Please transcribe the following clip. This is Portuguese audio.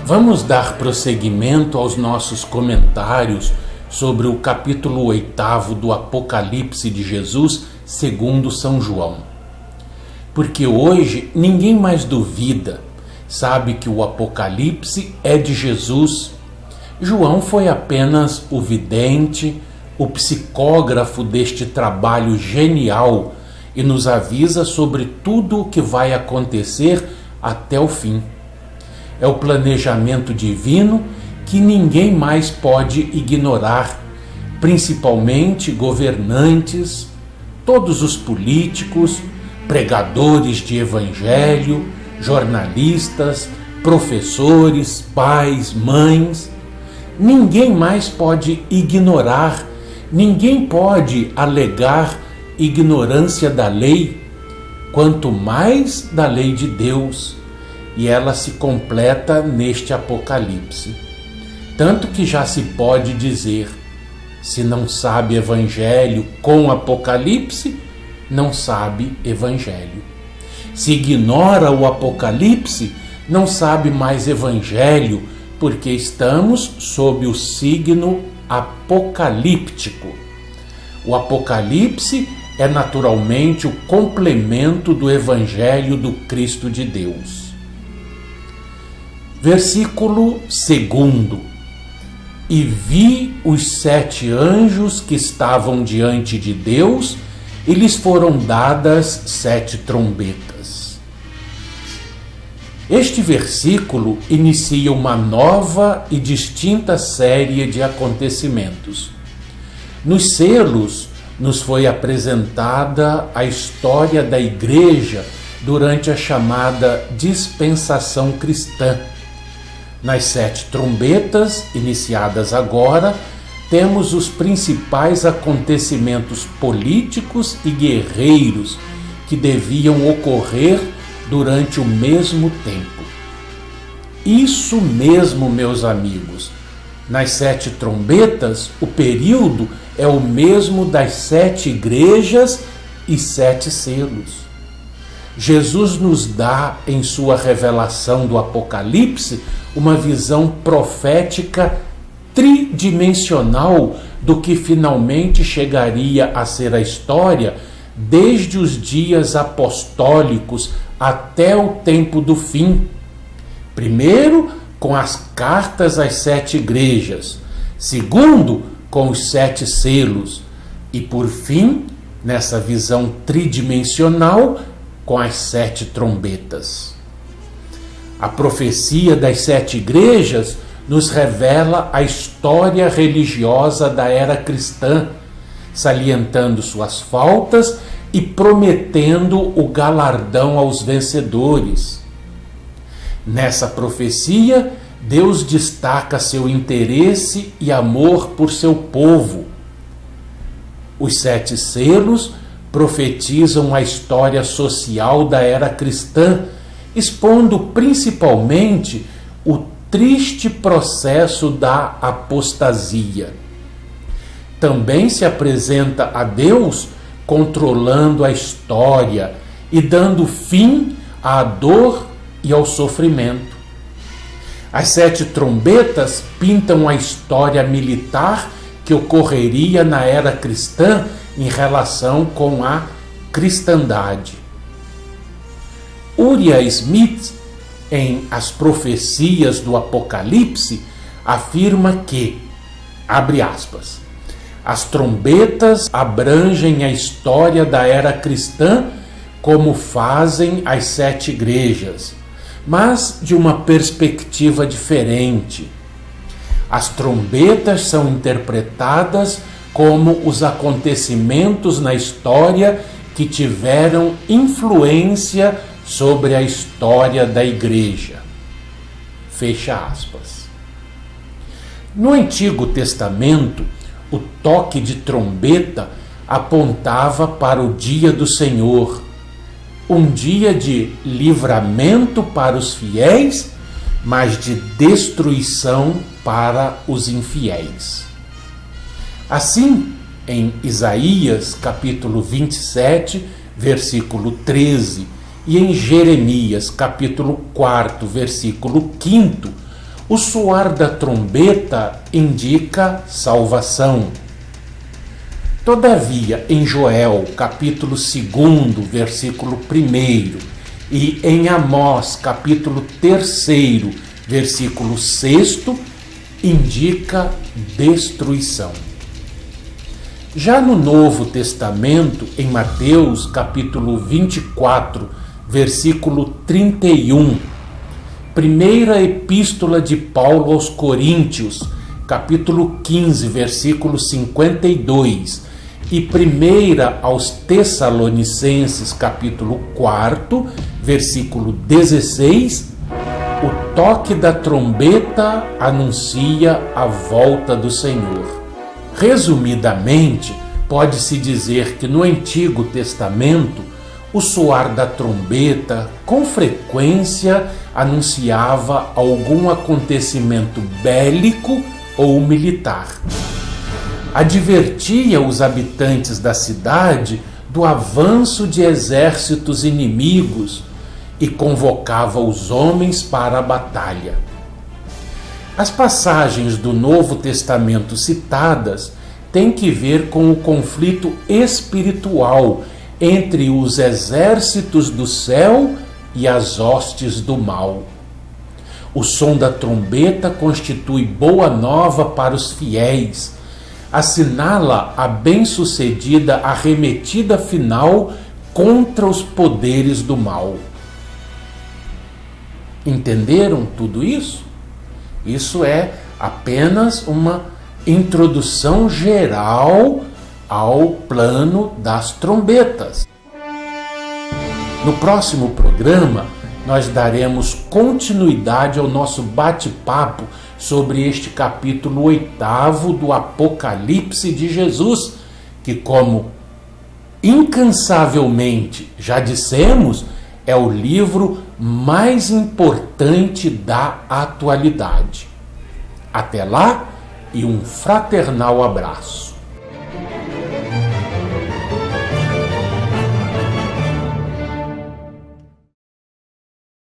Vamos dar prosseguimento aos nossos comentários sobre o capítulo 8 do Apocalipse de Jesus, segundo São João. Porque hoje ninguém mais duvida, sabe que o Apocalipse é de Jesus. João foi apenas o vidente, o psicógrafo deste trabalho genial e nos avisa sobre tudo o que vai acontecer até o fim. É o planejamento divino que ninguém mais pode ignorar, principalmente governantes, todos os políticos, pregadores de evangelho, jornalistas, professores, pais, mães. Ninguém mais pode ignorar, ninguém pode alegar ignorância da lei, quanto mais da lei de Deus, e ela se completa neste Apocalipse. Tanto que já se pode dizer, se não sabe evangelho com Apocalipse, não sabe evangelho. Se ignora o Apocalipse, não sabe mais evangelho, porque estamos sob o signo apocalíptico. O Apocalipse é naturalmente o complemento do evangelho do Cristo de Deus. Versículo 2: E vi os 7 anjos que estavam diante de Deus, e lhes foram dadas 7 trombetas. Este versículo inicia uma nova e distinta série de acontecimentos. Nos selos nos foi apresentada a história da Igreja durante a chamada dispensação cristã. Nas 7 trombetas, iniciadas agora, temos os principais acontecimentos políticos e guerreiros que deviam ocorrer durante o mesmo tempo. Isso mesmo, meus amigos. Nas 7 trombetas, o período é o mesmo das 7 igrejas e 7 selos. Jesus nos dá, em sua revelação do Apocalipse, uma visão profética tridimensional do que finalmente chegaria a ser a história desde os dias apostólicos até o tempo do fim. Primeiro, com as cartas às 7 igrejas. Segundo, com os 7 selos. E por fim, nessa visão tridimensional, com as 7 trombetas. A profecia das 7 igrejas nos revela a história religiosa da era cristã, salientando suas faltas e prometendo o galardão aos vencedores. Nessa profecia, Deus destaca seu interesse e amor por seu povo. Os 7 selos profetizam a história social da era cristã, expondo principalmente o triste processo da apostasia. Também se apresenta a Deus controlando a história e dando fim à dor e ao sofrimento. As 7 trombetas pintam a história militar que ocorreria na era cristã em relação com a cristandade. Uriah Smith, em As Profecias do Apocalipse, afirma que, abre aspas, as trombetas abrangem a história da era cristã como fazem as 7 igrejas, mas de uma perspectiva diferente. As trombetas são interpretadas como os acontecimentos na história que tiveram influência sobre a história da Igreja. Fecha aspas. No Antigo Testamento, o toque de trombeta apontava para o dia do Senhor, um dia de livramento para os fiéis, mas de destruição para os infiéis. Assim, em Isaías, capítulo 27, versículo 13, e em Jeremias, capítulo 4, versículo 5, O soar da trombeta indica salvação. Todavia, em Joel, capítulo 2, versículo 1, e em Amós, capítulo 3, versículo 6, indica destruição. Já no Novo Testamento, em Mateus, capítulo 24, versículo 31, primeira epístola de Paulo aos Coríntios, capítulo 15, versículo 52, e primeira aos Tessalonicenses, capítulo 4, versículo 16, o toque da trombeta anuncia a volta do Senhor. Resumidamente, pode-se dizer que no Antigo Testamento, o soar da trombeta com frequência anunciava algum acontecimento bélico ou militar. Advertia os habitantes da cidade do avanço de exércitos inimigos e convocava os homens para a batalha. As passagens do Novo Testamento citadas têm que ver com o conflito espiritual entre os exércitos do céu e as hostes do mal. O som da trombeta constitui boa nova para os fiéis, assinala a bem-sucedida arremetida final contra os poderes do mal. Entenderam tudo isso? Isso é apenas uma introdução geral ao plano das trombetas. No próximo programa, nós daremos continuidade ao nosso bate-papo sobre este capítulo 8º do Apocalipse de Jesus, que, como incansavelmente já dissemos, é o livro mais importante da atualidade. Até lá e um fraternal abraço.